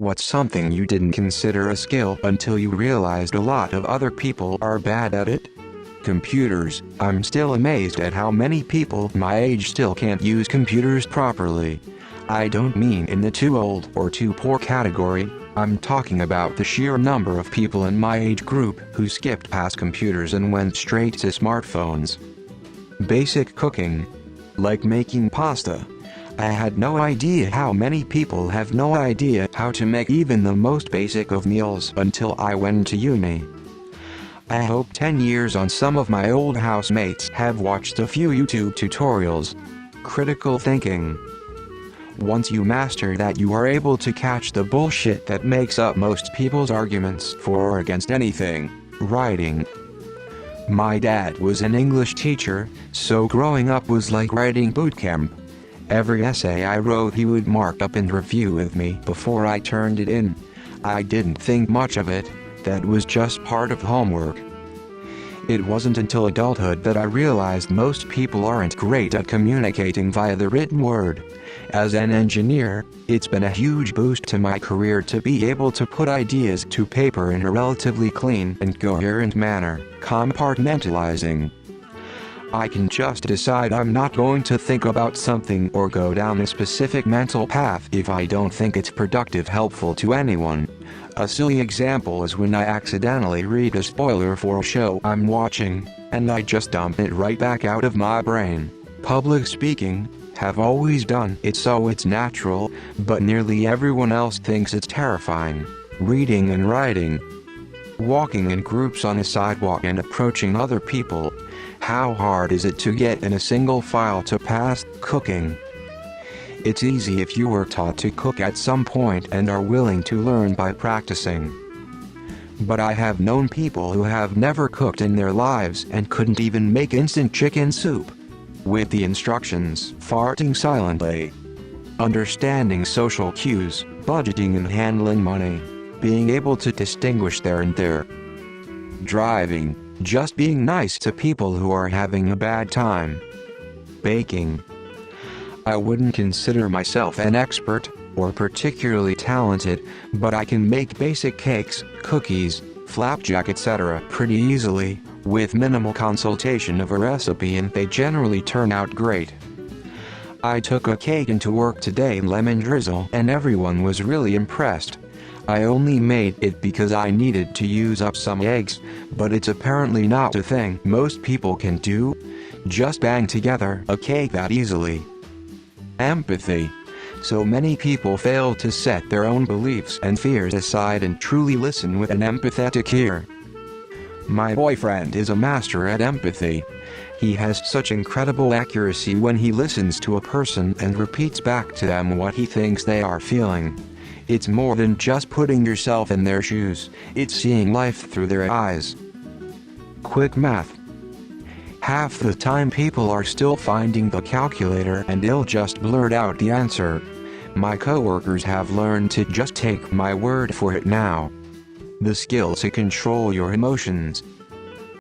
What's something you didn't consider a skill until you realized a lot of other people are bad at it? Computers. I'm still amazed at how many people my age still can't use computers properly. I don't mean in the too old or too poor category. I'm talking about the sheer number of people in my age group who skipped past computers and went straight to smartphones. Basic cooking. Like making pasta. I had no idea how many people have no idea how to make even the most basic of meals until I went to uni. I hope 10 years on some of my old housemates have watched a few YouTube tutorials. Critical thinking. Once you master that, you are able to catch the bullshit that makes up most people's arguments for or against anything. Writing. My dad was an English teacher, so growing up was like writing boot camp. Every essay I wrote he would mark up and review with me before I turned it in. I didn't think much of it, that was just part of homework. It wasn't until adulthood that I realized most people aren't great at communicating via the written word. As an engineer, it's been a huge boost to my career to be able to put ideas to paper in a relatively clean and coherent manner, compartmentalizing. I can just decide I'm not going to think about something or go down a specific mental path if I don't think it's productive, helpful to anyone. A silly example is when I accidentally read a spoiler for a show I'm watching, and I just dump it right back out of my brain. Public speaking, have always done it so it's natural, but nearly everyone else thinks it's terrifying. Reading and writing. Walking in groups on a sidewalk and approaching other people. How hard is it to get in a single file to pass? Cooking. It's easy if you were taught to cook at some point and are willing to learn by practicing. But I have known people who have never cooked in their lives and couldn't even make instant chicken soup. With the instructions, farting silently. Understanding social cues, budgeting and handling money. Being able to distinguish there and there. Driving. Just being nice to people who are having a bad time. Baking. I wouldn't consider myself an expert, or particularly talented, but I can make basic cakes, cookies, flapjack etc. pretty easily, with minimal consultation of a recipe, and they generally turn out great. I took a cake into work today, lemon drizzle, and everyone was really impressed. I only made it because I needed to use up some eggs, but it's apparently not a thing most people can do. Just bang together a cake that easily. Empathy. So many people fail to set their own beliefs and fears aside and truly listen with an empathetic ear. My boyfriend is a master at empathy. He has such incredible accuracy when he listens to a person and repeats back to them what he thinks they are feeling. It's more than just putting yourself in their shoes, it's seeing life through their eyes. Quick math. Half the time people are still finding the calculator and they'll just blurt out the answer. My coworkers have learned to just take my word for it now. The skill to control your emotions.